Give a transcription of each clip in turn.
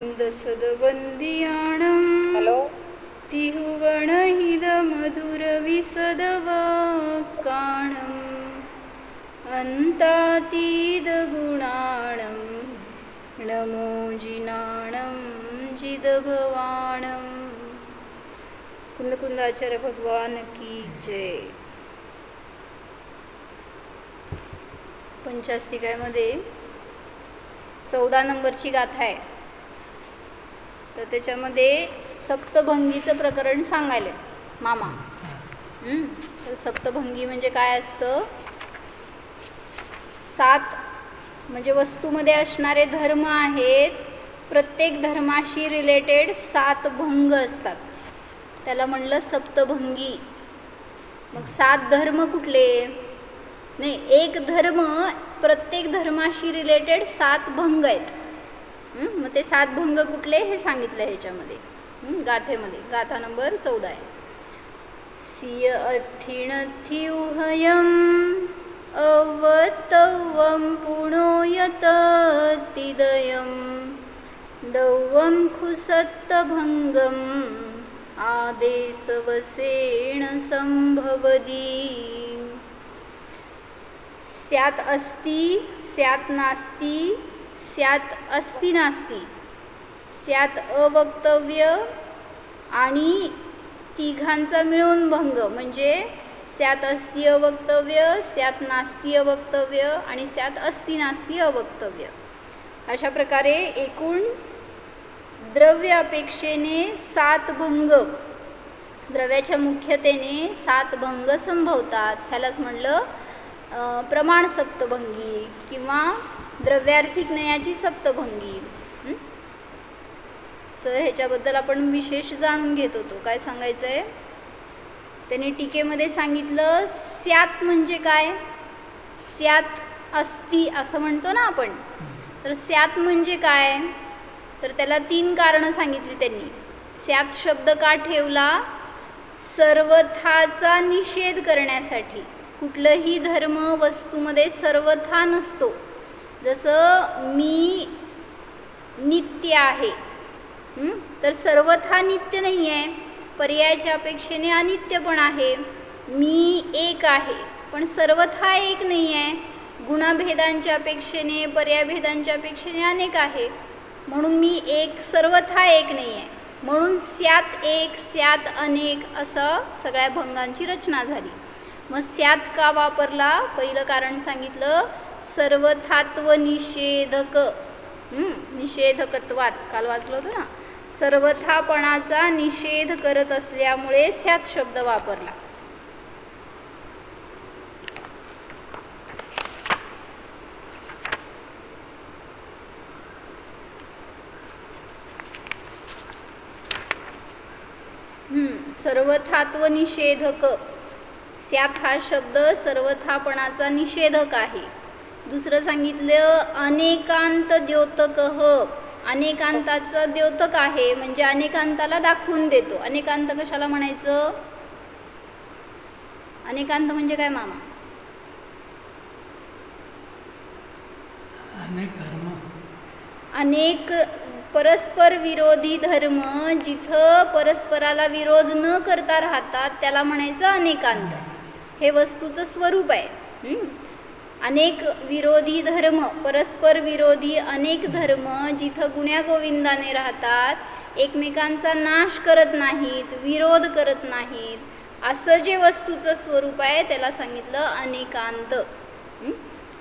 दसदवंदियाणं तिहुवणहिदमधुरविसदवाक्काणम् अन्तातीदगुणाणं नमो जिनाणं जिदभवाणं। कुंदकुंदाचार्य भगवान की जय। पंचास्तिकामध्ये 14 नंबरची गाथा आहे. तर त्याच्यामध्ये सप्तभंगीचं प्रकरण सांगायला मामा. तर सप्तभंगी म्हणजे काय असतं? 7 म्हणजे वस्तूमध्ये असणारे धर्म आहेत. प्रत्येक धर्माशी रिलेटेड 7 भंग असतात. त्याला म्हणलं सप्तभंगी. मग 7 धर्म कुठले? नाही, एक धर्म, प्रत्येक धर्माशी रिलेटेड 7 भंग आहेत. मग ते 7 भंग कुठले हे सांगितलं ह्याच्यामध्ये गाथेमध्ये. गाथा नंबर 14 आहे. सिय अथिणथ्युहयम अवतवम पुणोयत तिदयम दवम खुसत्तभंगम आदेशवसेण संभवदी. स्यात् अस्ति स्यात् नास्ति स्यात् अस्ति नास्ति स्यात् अवक्तव्य आणि तिघांचा मिळून भंग म्हणजे स्यात् अस्ति अवक्तव्य, स्यात् नास्ति अवक्तव्य आणि स्यात् अस्ति नास्ति अवक्तव्य. अशा प्रकारे एकूण द्रव्य अपेक्षेने 7 भंग, द्रव्याच्या मुख्यतेने 7 भंग संभवतात. ह्यालाच म्हणलं प्रमाण सप्तभंगी किंवा द्रव्यार्थिक नयाची सप्तभंगी. तर ह्याच्याबद्दल आपण विशेष जाणून घेत होतो. काय सांगायचं आहे? त्यांनी टीकेमध्ये सांगितलं स्यात् म्हणजे काय? स्यात् अस्ति असं म्हणतो ना आपण. तर स्यात् म्हणजे काय? तर त्याला 3 कारणं सांगितली त्यांनी. स्यात् शब्द का ठेवला? सर्वथाचा निषेध करण्यासाठी. कुठलंही धर्म वस्तूमध्ये सर्वथा नसतो. जसं मी नित्य आहे, तर सर्वथा नित्य नाही आहे. पर्यायाच्या अपेक्षेने अनित्य पण आहे. मी एक आहे पण सर्वथा एक नाही आहे. गुणाभेदांच्या अपेक्षेने, पर्यायभेदांच्या अपेक्षेने अनेक आहे. म्हणून मी एक, सर्वथा एक नाही आहे. म्हणून स्यात् एक, स्यात् अनेक असं सगळ्या भंगांची रचना झाली. मग स्यात् का वापरला? पहिलं कारण सांगितलं सर्वथात्व निषेधक, निषेधकत्वात. काल वाचलं होतं ना. सर्वथापणाचा निषेध करत असल्यामुळे स्यात् शब्द वापरला. सर्वथात्व निषेधक. स्यात् हा शब्द सर्वथापणाचा निषेधक आहे. दुसरं सांगितलं अनेकांत द्योतकः. अनेकांताचा द्योतक आहे म्हणजे अनेकांताला दाखवून देतो. अनेकांत कशाला म्हणायचं? अनेकांत म्हणजे काय मामा? अनेक परस्पर विरोधी धर्म जिथं परस्पराला विरोध न करता राहतात त्याला म्हणायचं अनेकांत. हे वस्तूचं स्वरूप आहे. अनेक विरोधी धर्म, परस्पर विरोधी अनेक धर्म जिथं गुण्यागोविंदाने राहतात, एकमेकांचा नाश करत नाहीत, विरोध करत नाहीत, असं जे वस्तूचं स्वरूप आहे त्याला सांगितलं अनेकांत.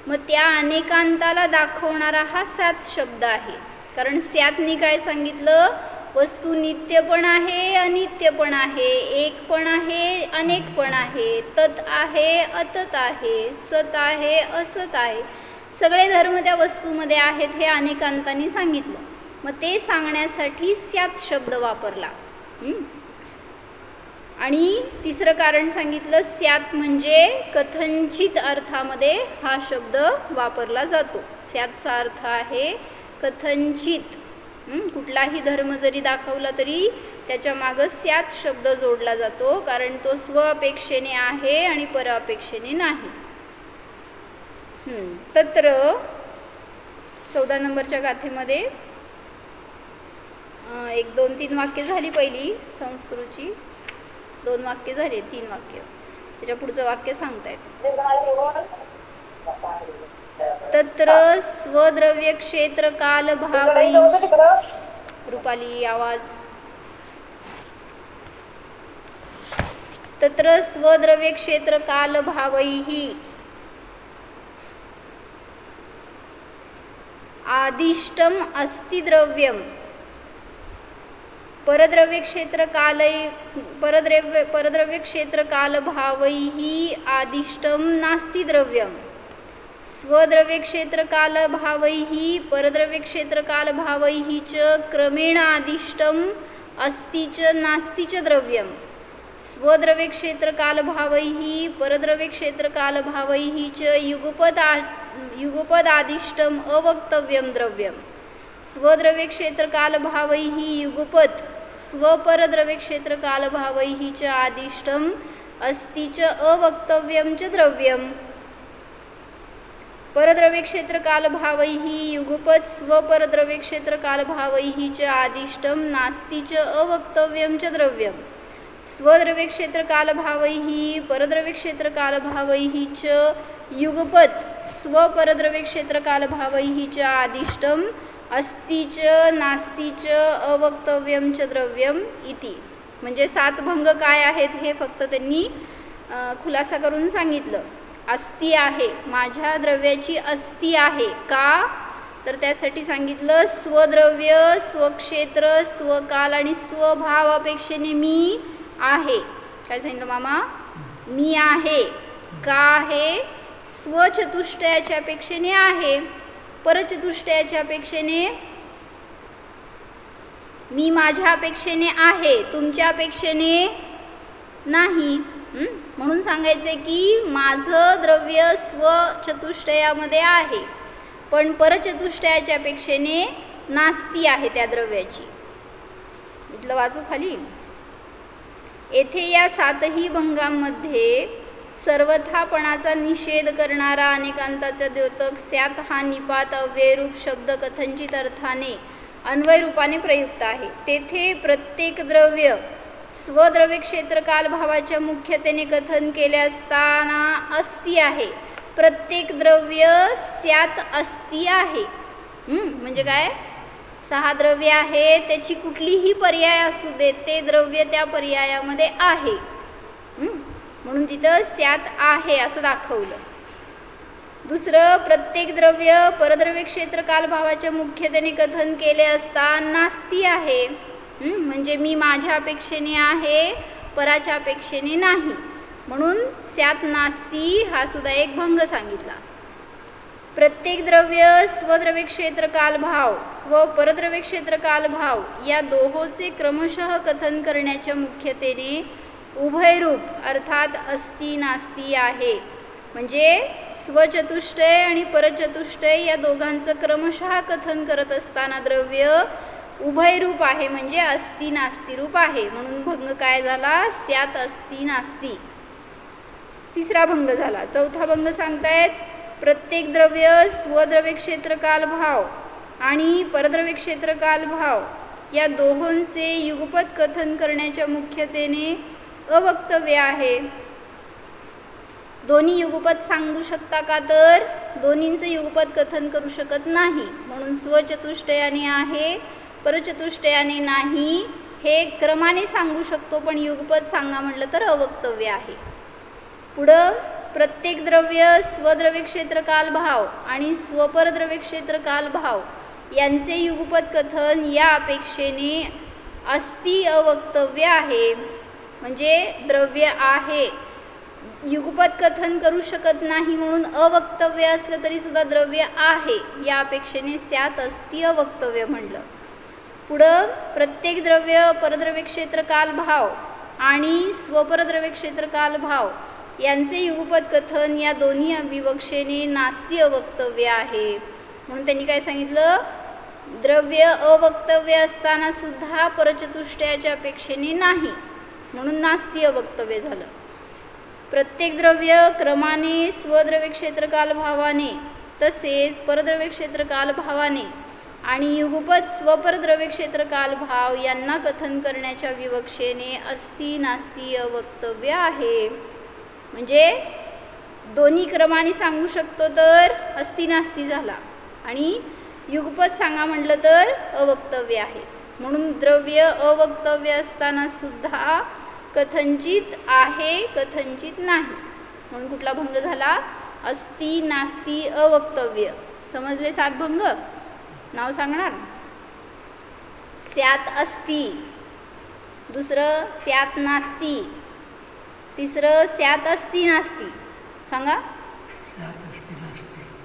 मग त्या अनेकांताला दाखवणारा हा स्यात् शब्द आहे. कारण स्यात्नी काय सांगितलं? वस्तू नित्य पण आहे, अनित्य पण आहे, एक पण आहे, अनेक पण आहे, तत् आहे, अतत आहे, सत आहे, असत आहे. सगळे धर्म त्या वस्तूमध्ये आहेत हे अनेकांतांनी सांगितलं. मग ते सांगण्यासाठी स्यात् शब्द वापरला. आणि तिसरं कारण सांगितलं स्यात् म्हणजे कथंचित अर्थामध्ये हा शब्द वापरला जातो. स्यात्चा अर्थ आहे कथंचित. कुठलाही धर्म जरी दाखवला तरी त्याच्या मागं स्यात् शब्द जोडला जातो. कारण तो स्व अपेक्षेने आहे आणि पर अपेक्षेने नाही. तत्र 14 नंबरच्या गाथेमध्ये एक 2-3 वाक्य झाली पहिली संस्कृतची, 2 वाक्य झाले, 3 वाक्य. त्याच्या पुढचं वाक्य सांगतायत. तत्र स्वद्रव्य क्षेत्र काल भावै. रुपाली आवाज. तत्र स्वद्रव्य क्षेत्र काल भावैः आदिष्टम अस्ति द्रव्यम. परद्रव्य क्षेत्र क्षेत्र काल भावैः आदिष्टम नास्ति द्रव्यम. स्वद्रव्य क्षेत्र काल भावैः परद्रव्य क्षेत्र काल भावैः च क्रमेण आदिष्टम अस्ति च नास्ति च द्रव्यम. स्वद्रव्य क्षेत्र काल भावैः परद्रव्य क्षेत्र काल भावैः च युगपद आदिष्टम अवक्तव्यम द्रव्यम. स्वद्रव्य क्षेत्र काल भावैः युगपद स्वपरद्रव्य क्षेत्र काल भावैः च आदिष्टम अस्ति च अवक्तव्यम च द्रव्यम. परद्रव्य क्षेत्र काल भावैः युगपद स्वपरद्रव्य क्षेत्र काल भावैः च आदिष्टम नास्ति च अवक्तव्यम च द्रव्यम. स्वद्रव्य क्षेत्र काल भावैः परद्रव्य क्षेत्र काल भावैः च युगपद स्वपरद्रव्य क्षेत्र काल भावैः च आदिष्टम अस्ति च नास्ति च अवक्तव्यम च द्रव्यम इति. म्हणजे 7 भंग काय आहेत हे फक्त त्यांनी खुलासा करून सांगितलं. अस्ति आहे, माझ्या द्रव्याची अस्ति आहे का, तर त्यासाठी सांगितलं स्वद्रव्य स्वक्षेत्र स्वकाल आणि स्वभाव अपेक्षेने मी आहे. काय सांगितलं मामा? मी आहे का आहे? स्वचतुष्टयाच्या अपेक्षेने आहे, परचतुष्टयाच्या अपेक्षेने मी माझ्या अपेक्षेने आहे, तुमच्या अपेक्षेने नाही. म्हणून सांगायचे की माझं द्रव्य स्वचतुष्टयामध्ये आहे पण परचतुष्टयाच्या अपेक्षेने नास्ती आहे त्या द्रव्याची. इथलं वाचू खाली. येथे या 7ही भंगांमध्ये सर्वथापणाचा निषेध करणारा अनेकांताचा द्योतक स्यात हा निपात अव्ययरूप शब्द कथनचित अर्थाने अन्वय रूपाने प्रयुक्त आहे. तेथे प्रत्येक द्रव्य स्वद्रव्य क्षेत्रकाल भावाच्या मुख्यतेने कथन केले असताना अस्ति आहे. प्रत्येक द्रव्य स्यात अस्ति आहे. म्हणजे काय? 6 द्रव्य आहे, त्याची कुठलीही पर्याय असू दे ते द्रव्य त्या पर्यायामध्ये आहे. म्हणून तिथं स्यात आहे असं दाखवलं. दुसरं, प्रत्येक द्रव्य परद्रव्य क्षेत्रकाल भावाच्या मुख्यतेने कथन केले असता नास्ती आहे. म्हणजे मी माझ्या अपेक्षेने आहे, पराच्या अपेक्षेने नाही. म्हणून स्यात नास्ती हा सुद्धा एक भंग सांगितला. प्रत्येक द्रव्य स्वद्रव्य क्षेत्रकाल भाव व परद्रव्य क्षेत्रकाल भाव या दोहोचे क्रमशः कथन करण्याच्या मुख्यतेने उभयरूप अर्थात अस्ति नास्ती आहे. म्हणजे स्वचतुष्टय आणि परचतुष्टय या दोघांचं क्रमशः कथन करत असताना द्रव्य उभयरूप आहे, म्हणजे अस्ति नास्ती रूप आहे. म्हणून भंग काय झाला? स्यात अस्ति नास्ती. तिसरा भंग झाला. चौथा भंग सांगतायत प्रत्येक द्रव्य स्वद्रव्य क्षेत्रकाल भाव आणि परद्रव्य क्षेत्रकाल भाव या दोहोंचे युगपद कथन करण्याच्या मुख्यतेने अवक्तव्य आहे. दोन्ही युगपद सांगू शकता का? तर दोन्हींचं युगपद कथन करू शकत नाही. म्हणून स्वचतुष्टयाने आहे, परचतुष्टयाने नाही. हे क्रमाने सांगू शकतो पण युगपद सांगा म्हटलं तर अवक्तव्य आहे. पुढं प्रत्येक द्रव्य स्वद्रव्य क्षेत्रकाल भाव आणि स्वपरद्रव्य क्षेत्रकाल भाव यांचे युगपद कथन या अपेक्षेने अस्ति अवक्तव्य आहे. म्हणजे द्रव्य आहे, युगपद कथन करू शकत नाही म्हणून अवक्तव्य असलं तरी सुद्धा द्रव्य आहे या अपेक्षेने स्यात अस्ति अवक्तव्य म्हणलं. पुढं प्रत्येक द्रव्य परद्रव्य क्षेत्रकाल भाव आणि स्वपरद्रव्य क्षेत्रकाल भाव यांचे युगपद कथन या दोन्ही विवक्षेने नास्ती अवक्तव्य आहे. म्हणून त्यांनी काय सांगितलं? द्रव्य अवक्तव्य असताना सुद्धा परचतुष्टयाच्या अपेक्षेने नाही, म्हणून नास्ती अवक्तव्य झालं. प्रत्येक द्रव्य क्रमाने स्वद्रव्य क्षेत्रकाल भावाने तसेच परद्रव्य क्षेत्रकाल भावाने आणि युगपद स्वपरद्रव्य क्षेत्र काल भाव यांना कथन करण्याच्या विवक्षेने अस्ति नास्ति अवक्तव्य आहे. म्हणजे दोन्ही क्रमाने सांगू शकतो तर अस्ति नास्ति झाला आणि युगपद सांगा म्हटलं तर अवक्तव्य आहे. म्हणून द्रव्य अवक्तव्य असताना सुद्धा कथंचित आहे कथंचित नाही. म्हणून कुठला भंग झाला? अस्ति नास्ति अवक्तव्य. समजले 7 भंग? नाव सांगणार. स्यात अस्ति, दुसरं स्यात नास्ति, तिसरं स्यात अस्ति नास्ति. सांगा.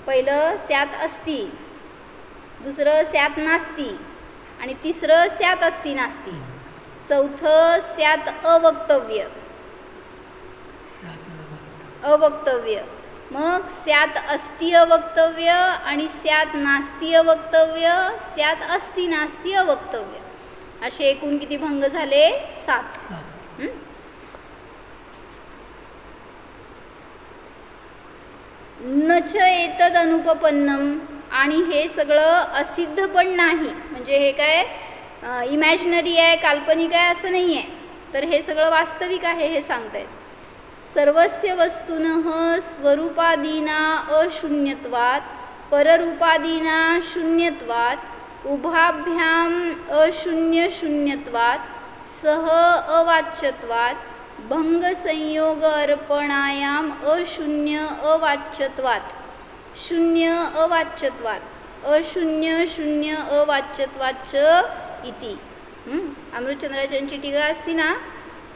पहिलं स्यात अस्ति, दुसरं स्यात नास्ति आणि तिसरं स्यात अस्ति नास्ति. चौथं स्यात अवक्तव्य. अवक्तव्य. मग स्यात अस्ति अवक्तव्य आणि स्यात नास्ति अवक्तव्य, स्यात अस्ति नास्ति अवक्तव्य. असे एकूण किती भंग झाले? 7. नच एतद अनुपपन्नम. आणि हे सगळं असिद्ध पण नाही. म्हणजे हे काय इमॅजिनरी आहे काल्पनिक आहे असं नाही आहे, तर हे सगळं वास्तविक आहे हे सांगतायत. सर्वस्य वस्तुनः स्वरूपादीना अशून्यत्वात् पररूपादीना शून्यत्वात् उभाभ्याम अशून्य शून्यत्वात् सह अवाच्यत्वात् भंग संयोग अर्पणायाम अशून्य अवाच्यत्वात् शून्य अवाच्यत्वात् अशून्य शून्य अवाच्यत्वाच्च इति. अमृतचंद्राचार्यांची टीका असती ना,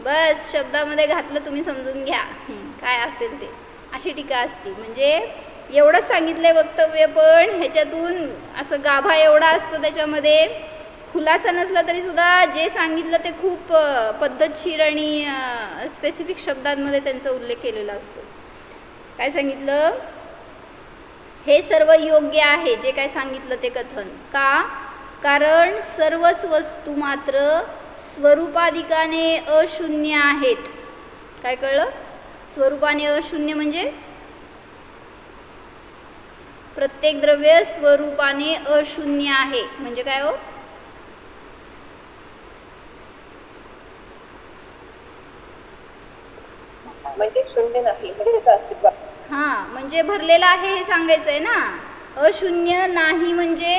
बस शब्दामध्ये घातलं तुम्ही समजून घ्या काय असेल ते. अशी टीका असती. म्हणजे एवढंच सांगितलंय वक्तव्य, पण ह्याच्यातून असं गाभा एवढा असतो त्याच्यामध्ये. खुलासा नसला तरी सुद्धा जे सांगितलं ते खूप पद्धतशीर आणि स्पेसिफिक शब्दांमध्ये त्यांचा उल्लेख केलेला असतो. काय सांगितलं? हे सर्व योग्य आहे जे काय सांगितलं ते कथन. का? कारण सर्वच वस्तू मात्र स्वरूपाधिकाने अशून्य आहेत. काय कळलं? स्वरूपाने अशून्य म्हणजे प्रत्येक द्रव्य स्वरूपाने अशून्य आहे. म्हणजे काय हो? म्हणजे शून्य नाही, म्हणजे त्याचं अस्तित्व. हां, म्हणजे भरलेला आहे हे सांगायचं आहे ना. अशून्य नाही म्हणजे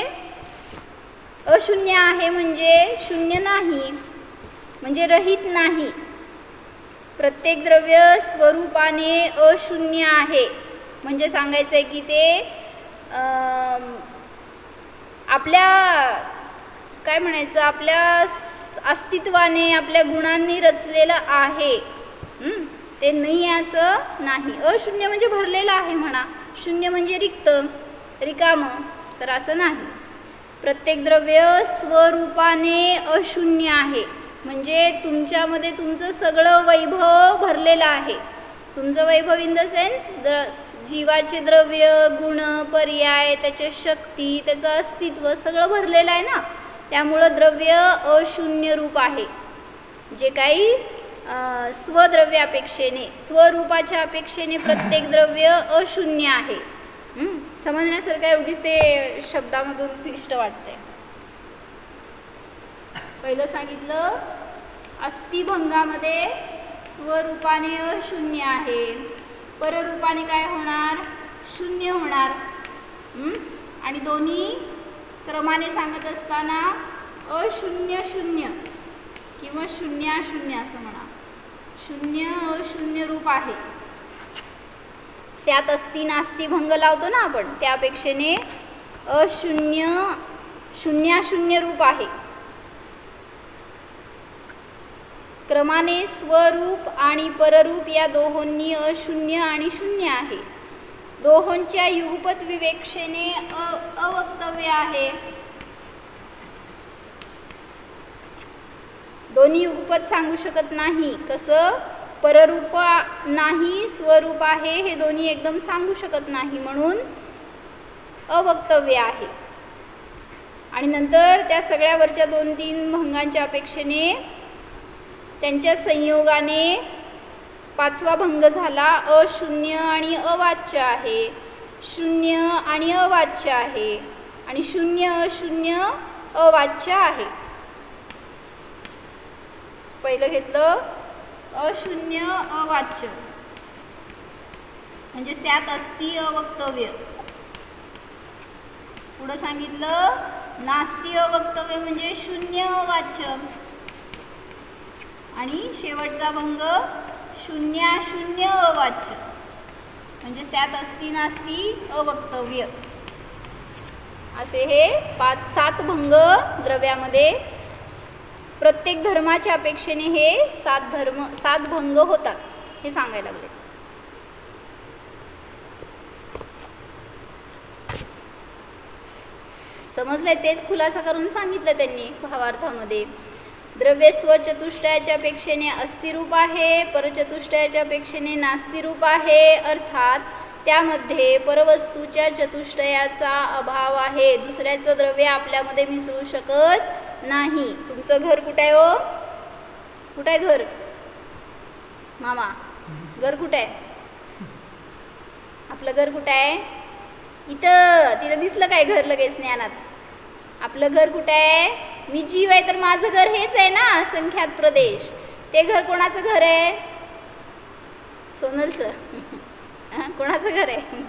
अशून्य आहे म्हणजे शून्य नाही, म्हणजे रहित नाही. प्रत्येक द्रव्य स्वरूपाने अशून्य आहे म्हणजे सांगायचं आहे की ते आपल्या काय म्हणायचं आपल्या अस्तित्वाने आपल्या गुणांनी रचलेलं आहे. ते नाही आहे असं नाही. अशून्य म्हणजे भरलेलं आहे म्हणा. शून्य म्हणजे रिक्त रिकामं, तर असं नाही. प्रत्येक द्रव्य स्वरूपाने अशून्य आहे म्हणजे तुमच्यामध्ये तुमचं सगळं वैभव भरलेलं आहे. तुमचं वैभव इन द सेन्स जीवाचे द्रव्य, गुण, पर्याय, त्याच्या शक्ती, त्याचं अस्तित्व सगळं भरलेलं आहे ना. त्यामुळं द्रव्य अशून्य रूप आहे. जे काही स्वद्रव्यापेक्षेने स्वरूपाच्या अपेक्षेने प्रत्येक द्रव्य अशून्य आहे. समजण्यासारखं आहे, उगीच ते शब्दामधून क्लिष्ट वाटते. पहिलं सांगितलं अस्थिभंगामध्ये स्वरूपाने अशून्य आहे, पररूपाने काय होणार? शून्य होणार. आणि दोन्ही क्रमाने सांगत असताना अशून्य शून्य किंवा शून्याशून्य असं म्हणा. शून्य अशून्य रूप आहे. स्यात अस्ति नास्ति भंग लावतो ना आपण, त्या अपेक्षेने अशून्य शून्याशून्य रूप आहे. क्रमाने स्वरूप आणि पररूप या दोहोंनी अशून्य आणि शून्य आहे. दोहोंच्या युगपत विवेक्षेने अवक्तव्य आहे. दोन्ही युगपत सांगू शकत नाही. कसं? पररूप नाही स्वरूप आहे हे दोन्ही एकदम सांगू शकत नाही म्हणून अवक्तव्य आहे. आणि नंतर त्या सगळ्यावरच्या 2-3 भंगांच्या अपेक्षेने त्यांच्या संयोगाने 5वा भंग झाला. अशून्य आणि अवाच्य आहे, शून्य आणि अवाच्य आहे, आणि शून्य अशून्य अवाच्य आहे. पहिलं घेतलं अशून्य अवाच्य म्हणजे स्यात अस्ति अवक्तव्य. पुढं सांगितलं नास्ति अवक्तव्य म्हणजे शून्य अवाच्य. आणि शेवटचा भंग शून्याशून्य अवाच्य म्हणजे स्यात अस्ति नास्ति अवक्तव्य. असे हे 5-7 भंग द्रव्यामध्ये प्रत्येक धर्माच्या अपेक्षेने हे 7 भंग होतात हे सांगायला लागले. समजलंय? तेच खुलासा करून सांगितलं त्यांनी भावार्थामध्ये. द्रव्य स्वचतुष्टयाच्या अपेक्षेने अस्थिरूप आहे, परचतुष्टयाच्या अपेक्षेने नास्तिरूप आहे. अर्थात त्यामध्ये परवस्तूच्या चतुष्टयाचा अभाव आहे. दुसऱ्याचं द्रव्य आपल्यामध्ये मिसळू शकत नाही. तुमचं घर कुठं आहे हो? कुठं आहे घर? मामा घर कुठं आहे? आपलं घर कुठं आहे? इथं. तिथं दिसलं काय घर लगेच ज्ञानात? आपलं घर कुठं आहे? मी जीव आहे तर माझं घर हेच आहे ना, संख्यात प्रदेश. ते घर कोणाचं घर आहे? सोनलचं. कोणाचं घर आहे?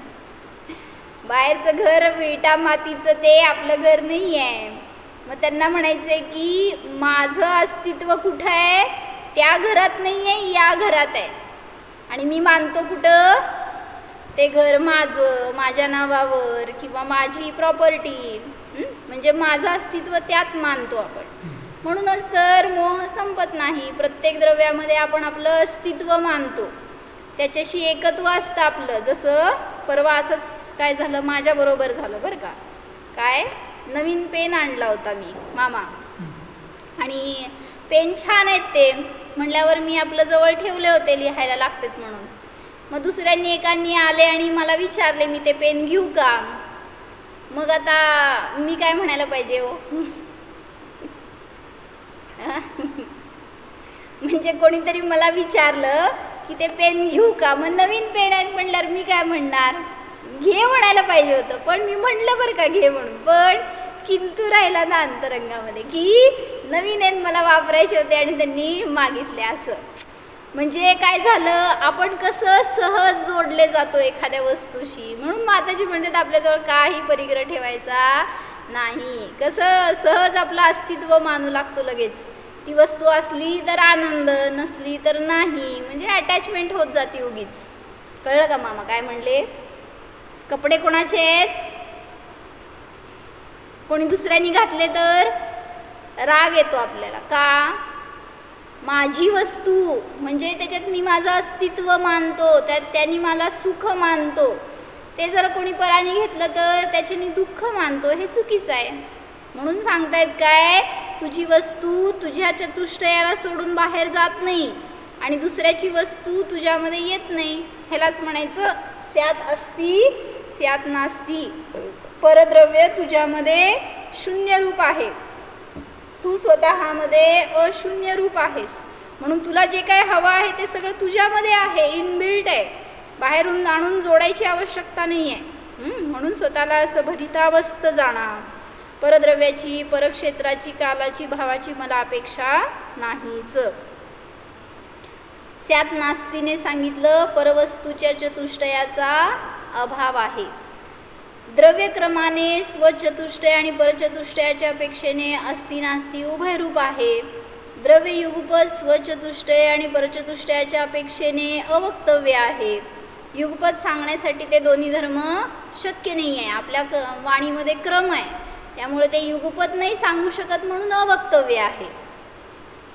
बाहेरचं घर विटा मातीचं ते आपलं घर नाही आहे. मग त्यांना म्हणायचं आहे की माझं अस्तित्व कुठं आहे? त्या घरात नाही आहे, या घरात आहे. आणि मी मानतो कुठं? ते घर माझं, माझ्या नावावर किंवा माझी प्रॉपर्टी, म्हणजे माझं अस्तित्व त्यात मानतो आपण. म्हणूनच तर मोह संपत नाही. प्रत्येक द्रव्यामध्ये आपण आपलं अस्तित्व मानतो, त्याच्याशी एकत्व असतं आपलं. जसं परवा असंच काय झालं, माझ्याबरोबर झालं बरं का. काय नवीन पेन आणला होता मी मामा, आणि पेन छान आहेत ते म्हटल्यावर मी आपलं जवळ ठेवले होते लिहायला लागतात म्हणून. मग दुसऱ्यांनी एकांनी आले आणि मला विचारले मी ते पेन घेऊ का? मग आता मी काय म्हणायला पाहिजे हो? म्हणजे कोणीतरी मला विचारलं की ते पेन घेऊ का, मग नवीन पेन आहेत म्हणल्यावर मी काय म्हणणार? घे म्हणायला पाहिजे होतं, पण मी म्हणलं बरं का घे म्हणून. पण किंतु राहिला ना अंतरंगामध्ये की नवीन आहेत मला वापरायचे होते आणि त्यांनी मागितले. असं म्हणजे काय झालं, आपण कसं सहज जोडले जातो एखाद्या वस्तूशी. म्हणून माताजी म्हणतात आपल्याजवळ काही परिग्रह ठेवायचा नाही. कसं सहज आपलं अस्तित्व मानू लागतो लगेच. ती वस्तू असली तर आनंद, नसली तर नाही, म्हणजे अटॅचमेंट होत जाते उगीच. कळलं का मामा काय म्हणले? कपडे कोणाचे आहेत? कोणी दुसऱ्यांनी घातले तर राग येतो आपल्याला. का? माझी वस्तू म्हणजे त्याच्यात मी माझं अस्तित्व मानतो, त्यात त्यांनी मला सुख मानतो. ते जर कोणी पराने घेतलं तर त्याच्यानी दुःख मानतो. हे चुकीचं आहे. म्हणून सांगतायत काय, तुझी वस्तू तुझ्या चतुष्टयाला सोडून बाहेर जात नाही आणि दुसऱ्याची वस्तू तुझ्यामध्ये येत नाही. ह्यालाच म्हणायचं स्यात अस्ति स्यात नास्ति. परद्रव्य तुझ्यामध्ये शून्य रूप आहे, तू स्वतःमध्ये अशून्य रूप आहेस. म्हणून तुला जे काय हवं आहे ते सगळं तुझ्यामध्ये आहे, इनबिल्ट आहे. बाहेरून आणून जोडायची आवश्यकता नाही आहे. म्हणून स्वतःला असं भरितावस्थ जाणा. परद्रव्याची, परक्षेत्राची, कालाची, भावाची मला अपेक्षा नाहीच. स्यात नास्तीने सांगितलं परवस्तूच्या चतुष्टयाचा अभाव आहे. द्रव्यक्रमाने स्वचतुष्टय आणि परचतुष्टयाच्या अपेक्षेने अस्ति नास्ति उभयरूप आहे. द्रव्य युगपद स्वचतुष्टय आणि परचतुष्टयाच्या अपेक्षेने अवक्तव्य आहे. युगपद सांगण्यासाठी ते दोन्ही धर्म शक्य नाही आहे. आपल्या वाणीमध्ये क्रम आहे, त्यामुळे ते युगपद नाही सांगू शकत, म्हणून अवक्तव्य आहे.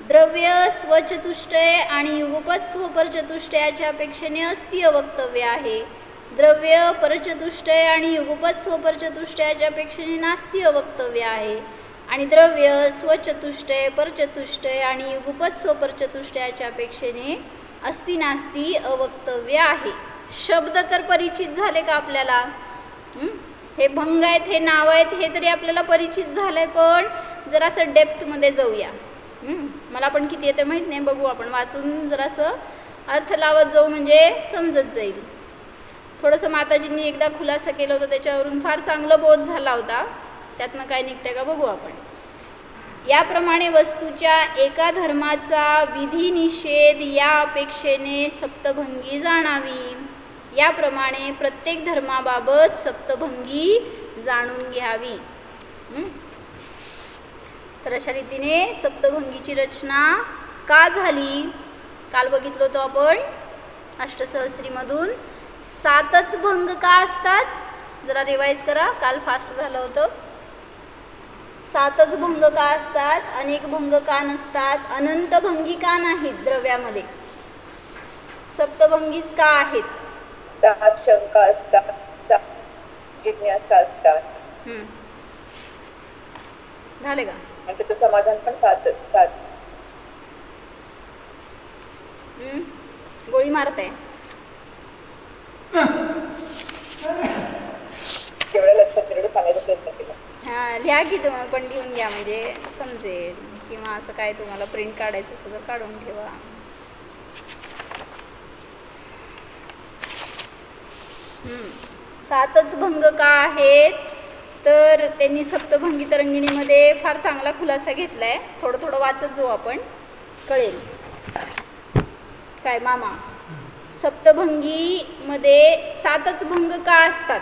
द्रव्य स्वचतुष्टय आणि युगपद स्वपरचतुष्टयाच्या अपेक्षेने अस्ति अवक्तव्य आहे. द्रव्य परचतुष्टय आणि युगपद स्वपरचतुष्टयाच्या अपेक्षेने नास्ति अवक्तव्य आहे. आणि द्रव्य स्वचतुष्टय, परचतुष्टय आणि युगपद स्वपरचतुष्टयाच्या अपेक्षेने अस्ति नास्ति अवक्तव्य आहे. शब्द तर परिचित झाले का आपल्याला? हे भंग आहेत, हे नाव आहेत, हे तरी आपल्याला परिचित झालंय. पण जरासं डेप्थमध्ये जाऊया. मला पण किती येते माहीत नाही, बघू आपण वाचून जरासं अर्थ लावत जाऊ म्हणजे समजत जाईल. थोडंसं माताजींनी एकदा खुलासा केला होता, त्याच्यावरून फार चांगला बोध झाला होता. त्यातनं काय निघतंय का बघू आपण. याप्रमाणे वस्तूच्या एका धर्माचा विधी निषेध या अपेक्षेने सप्तभंगी जाणावी. याप्रमाणे प्रत्येक धर्माबाबत सप्तभंगी जाणून घ्यावी. तर अशा रीतीने सप्तभंगीची रचना का झाली, काल बघितलं होतं आपण अष्टसहस्रीमधून. 7च भंग का असतात, जरा रिवाईज करा, काल फास्ट झालं होतं. 7च भंग का असतात, अनेक भंग का नसतात, अनंत भंगी का नाहीत द्रव्यामध्ये, सप्तभंगीच का आहेत. 7 शंका असतात, 7 जिज्ञासा असतात. झाले का. आणि त्याचं समाधान पण 7. गोळी मारताय. जेवढं लक्षात तेवढं सांगायचा प्रयत्न केला. हां, लिहा की तुम्हाला पण लिहून घ्या म्हणजे समजेल, किंवा असं काय तुम्हाला प्रिंट काढायचं असेल तर काढून ठेवा. सातच भंग का आहेत, तर त्यांनी सप्तभंगी तरंगिणीमध्ये फार चांगला खुलासा घेतला आहे. थोडं थोडं वाचत जाऊ आपण, कळेल. काय मामा, सप्तभंगीमध्ये 7च भंग का असतात.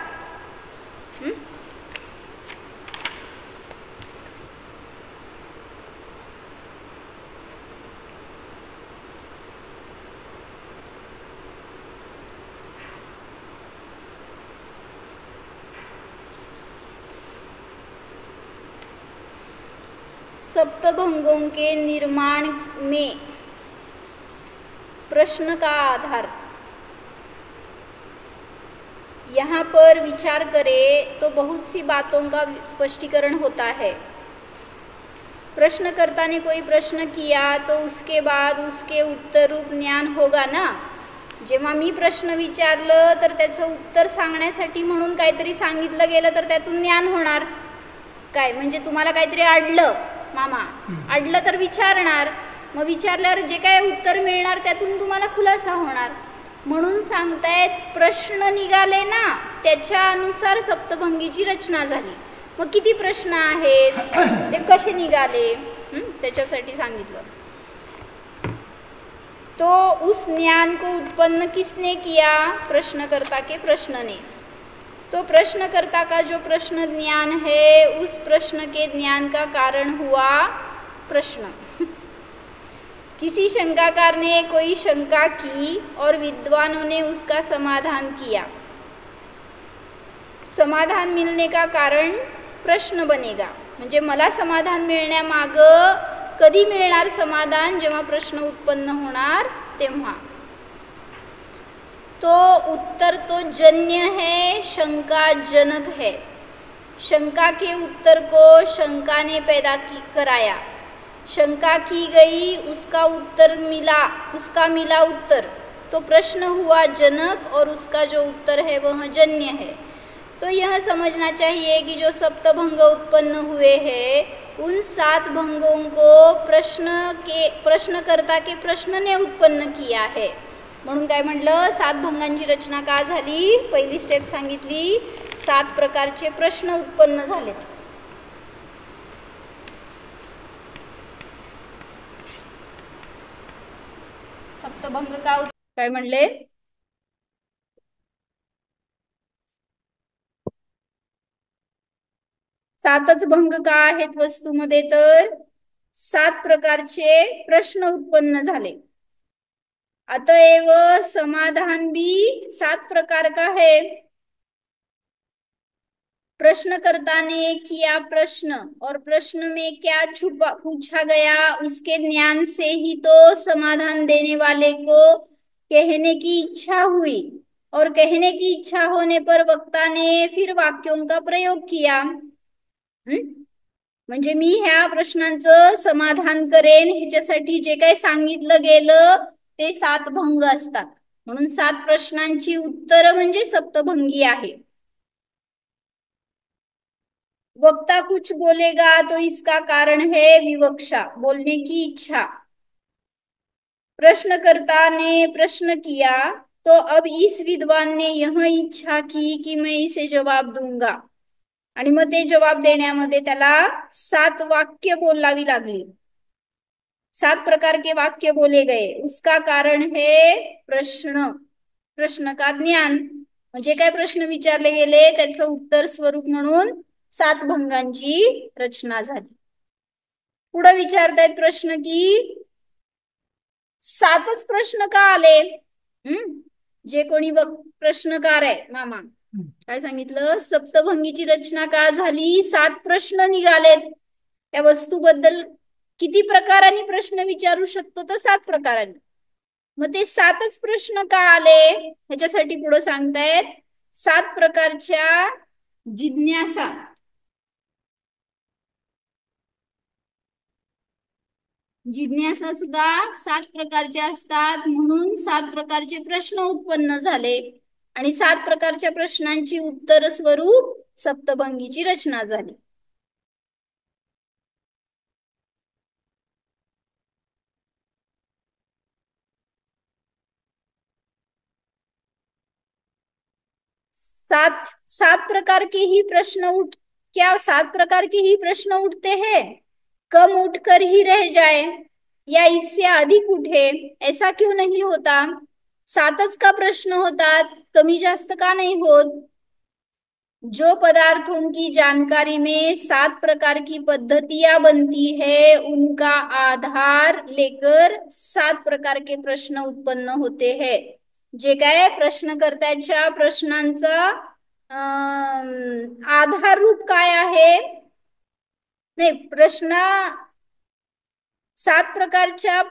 सप्तभंगों के निर्माण में प्रश्न का आधार. यहाँ पर विचार करें तो बहुत सी बातों का स्पष्टीकरण होता है. प्रश्नकर्ता ने कोई प्रश्न किया तो उसके बाद उसके उत्तर रूप ज्ञान होगा ना. जेव्हा मी प्रश्न विचारलं तर त्याचं उत्तर सांगण्यासाठी म्हणून काहीतरी सांगितलं गेलं तर त्यातून ज्ञान होणार. काय म्हणजे तुम्हाला काहीतरी अडलं मामा, अडलं तर विचारणार, मग विचारल्यावर जे काय उत्तर मिळणार त्यातून तुम्हाला खुलासा होणार. म्हणून सांगतायत प्रश्न निघाले ना, त्याच्यानुसार सप्तभंगीची रचना झाली. मग किती प्रश्न आहेत, ते कसे निघाले, त्याच्यासाठी सांगितलं. तो उस ज्ञान को उत्पन्न किसने किया, प्रश्नकर्ता के प्रश्न ने. तो प्रश्नकर्ता का जो प्रश्न ज्ञान है, उस प्रश्न के ज्ञान का कारण हुआ प्रश्न. किसी शंकाकार ने कोई शंका की और विद्वानों ने उसका समाधान किया. समाधान मिलने का कारण प्रश्न बनेगा. म्हणजे मला समाधान मिळण्यामागं कधी मिळणार समाधान, जेव्हा प्रश्न उत्पन्न होणार तेव्हा. तो उत्तर तो जन्य है, शंका जनक है. शंका के उत्तर को शंका ने पैदा कराया. शंका की गई, उसका उत्तर मिला, उसका मिला उत्तर, तो प्रश्न हुआ जनक और उसका जो उत्तर है वह जन्य है. तो यह समझना चाहिए कि जो सप्तभंग उत्पन्न हुए हैं उन 7 भंगों को प्रश्नकर्ता के प्रश्न ने उत्पन्न किया है. म्हणून काय म्हटलं, 7 भंगांची रचना का झाली, पहिली स्टेप सांगितली, 7 प्रकारचे प्रश्न उत्पन्न झालेत. सप्तभंग का काय म्हणले, सातच भंग का आहेत वस्तूमध्ये, तर 7 प्रकारचे प्रश्न उत्पन्न झाले. अतएव समाधान भी 7 प्रकार का है. प्रश्नकर्ता ने किया प्रश्न और प्रश्न में क्या छुपा पूछा गया, उसके ज्ञान से ही तो समाधान देने वाले को कहने की इच्छा हुई, और कहने की इच्छा होने पर वक्ता ने फिर वाक्यों का प्रयोग किया. म्हणजे मी ह्या प्रश्नांचं समाधान करेन, ह्याच्यासाठी जे काही सांगितलं गेलं ते 7 भंग असतात. म्हणून 7 प्रश्नांची उत्तर म्हणजे सप्तभंगी आहे. वक्ता कुछ बोलेगा तो इसका कारण है विवक्षा, बोलने की इच्छा. प्रश्नकर्ता ने प्रश्न किया तो अब इस विद्वान ने यह इच्छा की कि मैं इसे जवाब दूंगा. आणि मग ते जवाब देण्यामध्ये त्याला 7 वाक्य बोलावी लागली. 7 प्रकार के वाक्य बोले गए. उसका कारण है प्रश्न. प्रश्न का ज्ञान. म्हणजे काय प्रश्न विचारले गेले त्याचं उत्तर स्वरूप म्हणून 7 भंगांची रचना झाली. पुढे विचारतायत प्रश्न की 7च प्रश्न का आले. जे कोणी प्रश्नकार आहे मामा काय सांगितलं सप्तभंगीची रचना का झाली. 7 प्रश्न निघालेत. त्या वस्तूबद्दल किती प्रकारांनी प्रश्न विचारू शकतो तर 7 प्रकारांनी. मग ते 7च प्रश्न का आले ह्याच्यासाठी पुढे सांगतायत 7 प्रकारच्या जिज्ञासा. जिज्ञासा सुद्धा 7 प्रकारच्या असतात म्हणून 7 प्रकारचे प्रश्न उत्पन्न झाले आणि 7 प्रकारच्या प्रश्नांची उत्तर स्वरूप सप्तभंगीची रचना झाली. सात प्रकार के ही प्रश्न क्या 7 प्रकार के ही प्रश्न उठते हैं. कम उठकर ही रह जाए या इससे अधिक उठे ऐसा क्यों नहीं होता. 7च का प्रश्न होतात कमी जास्त का नहीं होत. जो पदार्थों की जानकारी में 7 प्रकार की पद्धतियां बनती है उनका आधार लेकर 7 प्रकार के प्रश्न उत्पन्न होते हैं. जे काय प्रश्नकर्त्याच्या प्रश्नांचा आधार रूप काय आहे. नाही प्रश्न 7 प्रकारच्या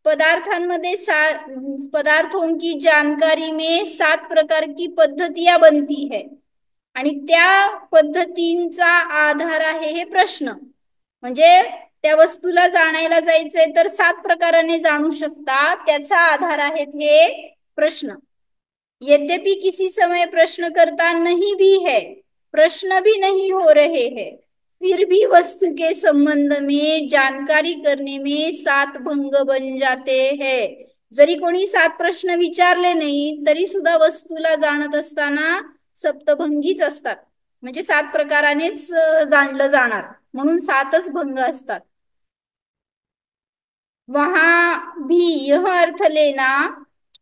पदार्थांमध्ये पदार्थों की जानकारी में 7 प्रकार की पद्धतियां बनती है आणि त्या पद्धतींचा आधार आहे हे प्रश्न. म्हणजे त्या वस्तूला जाणायला जायचंय तर 7 प्रकाराने जाणू शकता त्याचा आधार आहेत हे प्रश्न. यद्यपि किसी समय प्रश्नकर्ता नहीं भी है प्रश्न भी नहीं हो रहे हैं फिर भी वस्तु के संबंध में जानकारी करने में 7 भंग बन जाते हैं. जरी कोणी 7 प्रश्न विचारले नाही तरी सुद्धा वस्तूला जाणत असताना सप्तभंगीच असतात. म्हणजे 7 प्रकारानेच जाणलं जाणार म्हणून 7च भंग असतात. वहां भी यह अर्थ लेना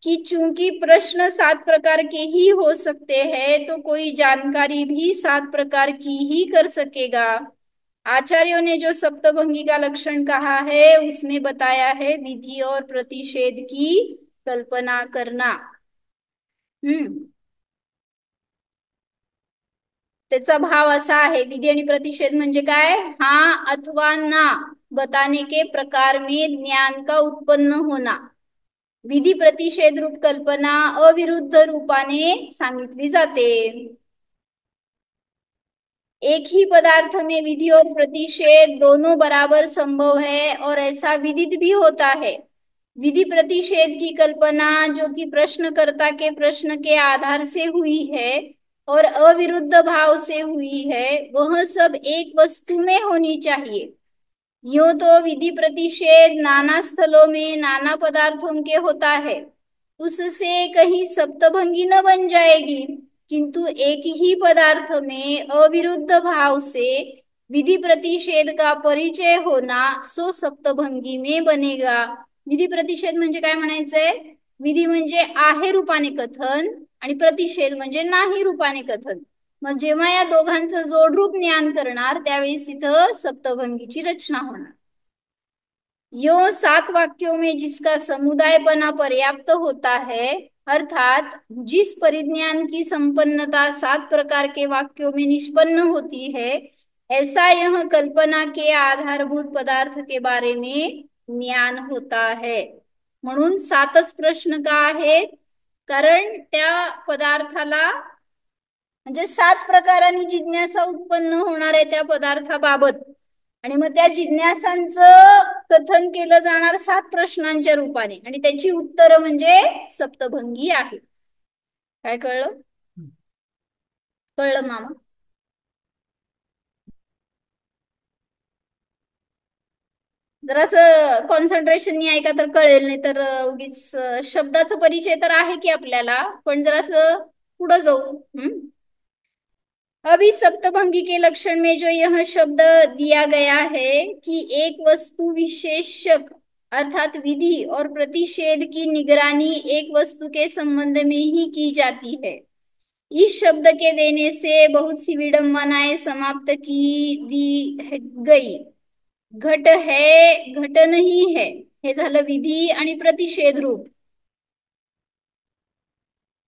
कि चूंकि प्रश्न 7 प्रकार के ही हो सकते हैं तो कोई जानकारी भी 7 प्रकार की ही कर सकेगा. आचार्यों ने जो सप्तभंगी का लक्षण कहा है उसमें बताया है विधि और प्रतिषेध की कल्पना करना. त्याचा भाव असा आहे विधि आणि प्रतिषेध म्हणजे काय. हा अथवा ना बताने के प्रकार में ज्ञान का उत्पन्न होना. विधि प्रतिषेध रूप कल्पना अविरुद्ध रूपाने सांगितली जाते. एक ही पदार्थ में विधि और प्रतिषेध दोनों बराबर संभव है और ऐसा विदित भी होता है. विधि प्रतिषेध की कल्पना जो कि प्रश्नकर्ता के प्रश्न के आधार से हुई है और अविरुद्ध भाव से हुई है वह सब एक वस्तु में होनी चाहिए. यूं तो विधि प्रतिषेध नाना स्थलों में नाना पदार्थों के होता है उससे कहीं सप्तभंगी न बन जाएगी किंतु एक ही पदार्थ में अविरुद्ध भाव से विधि प्रतिषेध का परिचय होना सो सप्तभंगी में बनेगा. विधि प्रतिषेध म्हणजे काय म्हणायचंय. विधी म्हणजे आहे रूपाने कथन आणि प्रतिषेध म्हणजे नाही रूपाने कथन. मग जेव्हा या दोघांचं जोडरूप ज्ञान करणार त्यावेळेस इथं सप्तभंगीची रचना होणार. यो 7 वाक्यों में जिसका समुदायपना पर्याप्त होता है अर्थात जिस परिज्ञान की संपन्नता 7 प्रकार के वाक्यों में निष्पन्न होती है ऐसा यह कल्पना के आधारभूत पदार्थ के बारे में ज्ञान होता है. म्हणून 7च प्रश्न का आहेत कारण त्या पदार्थाला म्हणजे 7 प्रकारांनी जिज्ञासा उत्पन्न होणार आहे त्या पदार्थाबाबत आणि मग त्या जिज्ञासांचं कथन केलं जाणार 7 प्रश्नांच्या रूपाने आणि त्याची उत्तर म्हणजे सप्तभंगी आहे. काय कळलं. कळलं मामा. जरासं कॉन्सन्ट्रेशन ऐका तर कळेल नाही तर उगीच शब्दाचा परिचय तर आहे की आपल्याला पण जरासं पुढे जाऊ. अब इस सप्तभंगी के लक्षण में जो यह शब्द दिया गया है कि एक वस्तु विशेषक अर्थात विधि और प्रतिषेध की निगरानी एक वस्तु के संबंध में ही की जाती है, इस शब्द के देने से बहुत सी विडंबनाएं समाप्त की दी गई. घट है घट नहीं है हे झालं विधी आणि प्रतिषेध रूप.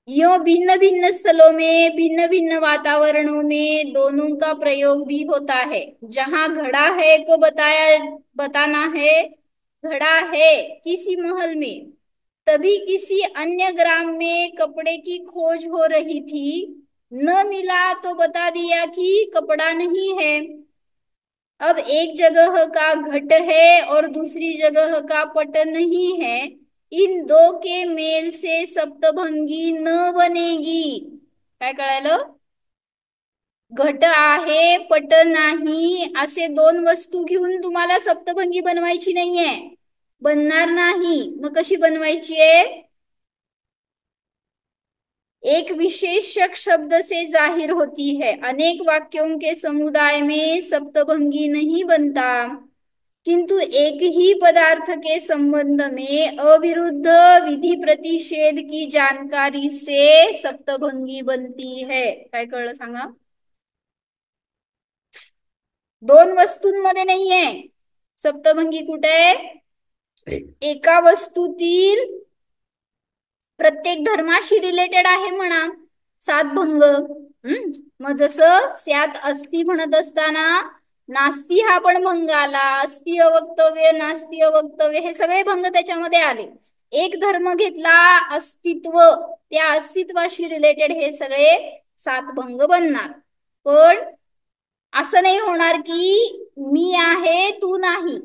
यो भिन्न भिन्न स्थलों में भिन्न भिन्न वातावरणों में दोनों का प्रयोग भी होता है. जहां घड़ा है को बताना है घड़ा है किसी महल में, तभी किसी अन्य ग्राम में कपड़े की खोज हो रही थी, न मिला तो बता दिया कि कपड़ा नहीं है. अब एक जगह का घट है और दूसरी जगह का पट नहीं है, इन दो के मेल से सप्तभंगी न बनेगी. काय कळालं? घट आहे पट नाही असे दोन वस्तू घेऊन तुम्हाला सप्तभंगी बनवायची नाहीये, बनणार नाही. मग कशी बनवायची आहे? एक विशेषक शब्द से जाहिर होती है. अनेक वाक्यों के समुदाय में सप्तभंगी नहीं बनता, किंतु एक ही पदार्थ के संबंध में अविरुद्ध विधि प्रतिषेध की जानकारी से सप्तभंगी बनती है. काय कळलं सांगा? दोन वस्तूंमध्ये नाहीये सप्तभंगी. कुठे आहे? एका वस्तूतील प्रत्येक धर्माशी रिलेटेड आहे म्हणा सात भंग. मग जसं स्यात अस्ति म्हणत असताना नास्ती हा पण भंग आला, अस्ति अवक्तव्य नास्ती अवक्तव्य हे सगळे भंग त्याच्यामध्ये आले. एक धर्म घेतला अस्तित्व, त्या अस्तित्वाशी रिलेटेड हे सगळे सात भंग बनणार. पण असं नाही होणार की मी आहे तू नाही.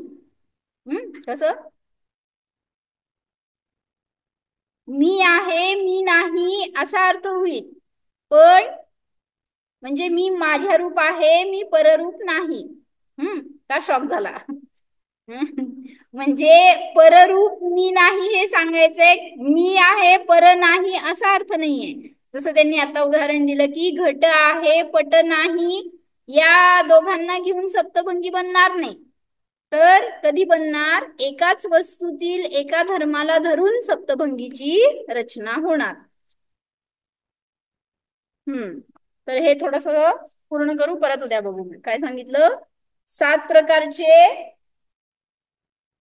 कसं? मी आहे मी नाही असा अर्थ होईल. पण म्हणजे मी माझ्या रूप आहे मी पररूप नाही. का शॉक झाला? म्हणजे पररूप मी नाही हे सांगायचंय, मी आहे पर नाही असा अर्थ नाहीये. जसं त्यांनी आता उदाहरण दिलं की घट आहे पट नाही, या दोघांना घेऊन सप्तभंगी बनणार नाही. तर कधी बनणार? एकाच वस्तूतील एका धर्माला धरून सप्तभंगीची रचना होणार. तर हे थोडस पूर्ण करू, परत उद्या बघू. काय सांगितलं? सात प्रकारचे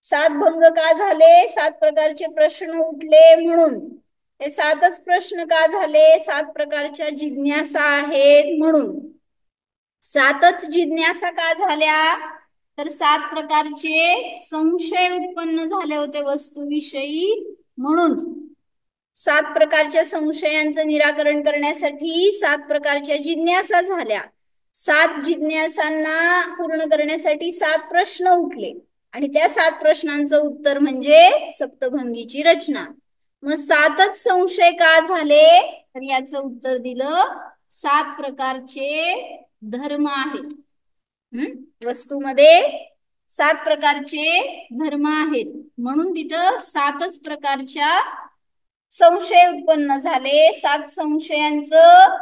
सात भंग का झाले? सात प्रकारचे प्रश्न उठले म्हणून. हे सातच प्रश्न का झाले? सात प्रकारच्या जिज्ञासा आहेत म्हणून. सातच जिज्ञासा का झाल्या? तर सात प्रकारचे संशय उत्पन्न झाले होते वस्तूविषयी म्हणून. सात प्रकारच्या संशयांचं निराकरण करण्यासाठी सात प्रकारच्या जिज्ञासा झाल्या. सात जिज्ञासांना पूर्ण करण्यासाठी सात प्रश्न उठले आणि त्या सात प्रश्नांचं उत्तर म्हणजे सप्तभंगीची रचना. मग सातच संशय का झाले? तर याचं उत्तर दिलं सात प्रकारचे धर्म आहेत. वस्तूमध्ये सात प्रकारचे धर्म आहेत म्हणून तिथं सातच प्रकारच्या संशय उत्पन्न झाले. सात संशयांचं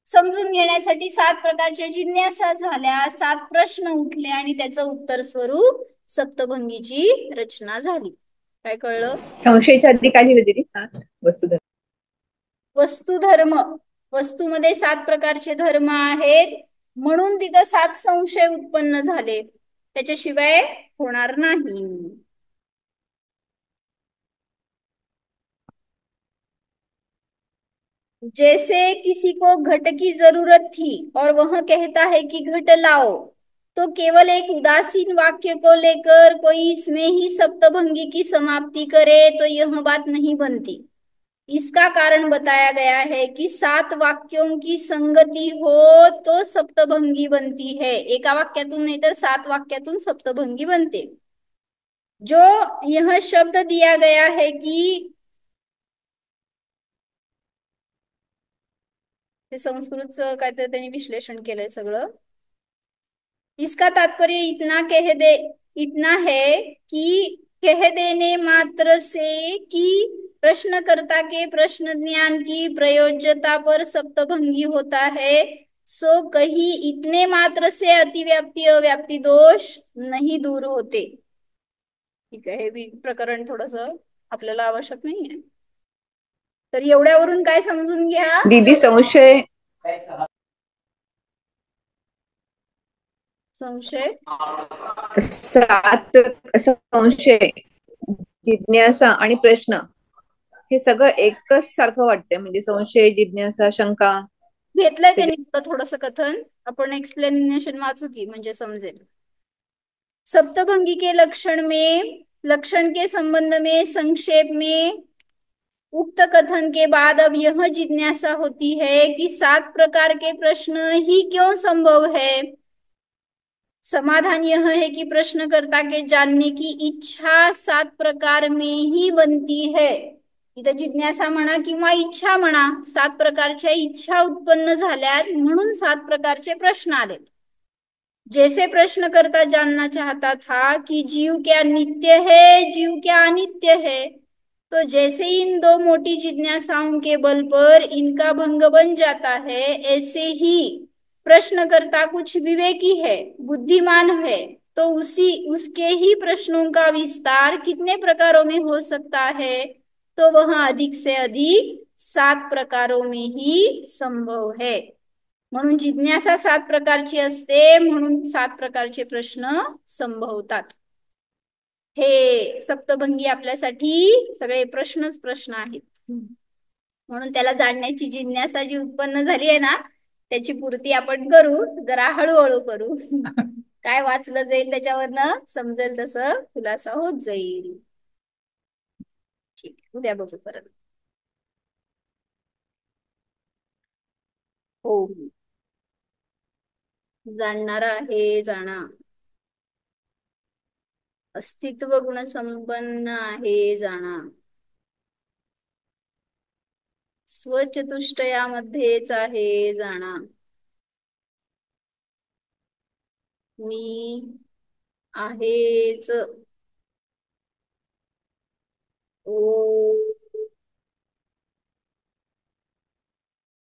समजून घेण्यासाठी सात प्रकारच्या जिज्ञासा झाल्या, सात प्रश्न उठले आणि त्याचं उत्तर स्वरूप सप्तभंगीची रचना झाली. काय कळलं? संशयाच्या आधी काय लिहिलं दिदी? सात वस्तुधर्म. वस्तुधर्म, वस्तूमध्ये सात प्रकारचे धर्म आहेत म्हणून तिथं सात संशय उत्पन्न झाले, त्याच्याशिवाय होणार नाही. जैसे किसी को घट की जरूरत थी और वह कहता है कि घट लाओ, तो केवल एक उदासीन वाक्य को लेकर कोई इसमें ही सप्तभंगी की समाप्ति करे तो यह बात नहीं बनती. इसका कारण बताया गया है कि सात वाक्यों की संगति हो तो सप्तभंगी बनती है. एका वाक्यातून नाही तर सात वाक्यातून सप्तभंगी बनते. जो यह शब्द दिया गया है कि ते संस्कृतचं काहीतरी त्यांनी विश्लेषण केलंय सगळं. इसका तात्पर्य इतना है कि कह देने मात्र से कि प्रश्नकर्ता के प्रश्न ज्ञान की प्रयोज्यता पर सप्तभंगी होता है, सो कहीं इतने मात्र से अतिव्याप्ती अव्याप्ती दोष नहीं दूर होते. ठीक आहे, हे प्रकरण थोडस आपल्याला आवश्यक नाहीये. तर एवढ्यावरून काय समजून घ्या. दीदी संशय संशय 7 संशय, जिज्ञासा आणि प्रश्न हे सगळं एकच सारखं वाटतंय. म्हणजे संशय, जिज्ञासा, शंका. घेतलंय त्यांनी थोडस कथन. आपण एक्सप्लेनेशन वाचू की म्हणजे समजेल. सप्तभंगी के लक्षण में, लक्षण के संबंध में संक्षेप में उक्त कथन के बाद अब यह जिज्ञासा होती है कि 7 प्रकार के प्रश्न ही क्यों संभव है. समाधान यह है कि प्रश्नकर्ता के जानने की इच्छा 7 प्रकार में ही बनती है. इथं जिज्ञासा म्हणा किंवा इच्छा म्हणा, 7 प्रकारच्या इच्छा उत्पन्न झाल्यात म्हणून 7 प्रकारचे प्रश्न आलेत. जैसे प्रश्नकर्ता जानना चाहता था कि जीव क्या नित्य है, जीव क्या अनित्य है, तो जैसे इन 2 मोटी जिज्ञासाओं के बल पर इनका भंग बन जाता है, ऐसे ही प्रश्नकर्ता कुछ विवेकी है, बुद्धिमान है, तो उसके ही प्रश्नों का विस्तार कितने प्रकारों में हो सकता है, तो वह अधिक से अधिक 7 प्रकारों में ही संभव है. म्हणून जिज्ञासा 7 प्रकारची असते, म्हणून 7 प्रकारचे प्रश्न संभवतात. हे सप्तभंगी आपल्यासाठी सगळे प्रश्नच प्रश्न आहेत. म्हणून त्याला जाणण्याची जिज्ञासा जी उत्पन्न झाली आहे ना, त्याची पूर्ती आपण करू, जरा हळूहळू करू. काय वाचलं जाईल त्याच्यावरनं समजेल तसं खुलासा होत जाईल. ठीक आहे, उद्या बघू परत. हो, जाणणारा आहे जाणा, अस्तित्व गुण संपन्न आहे जाणा, स्वचतुष्टयामध्येच आहे जाणा, मी आहेच. ओ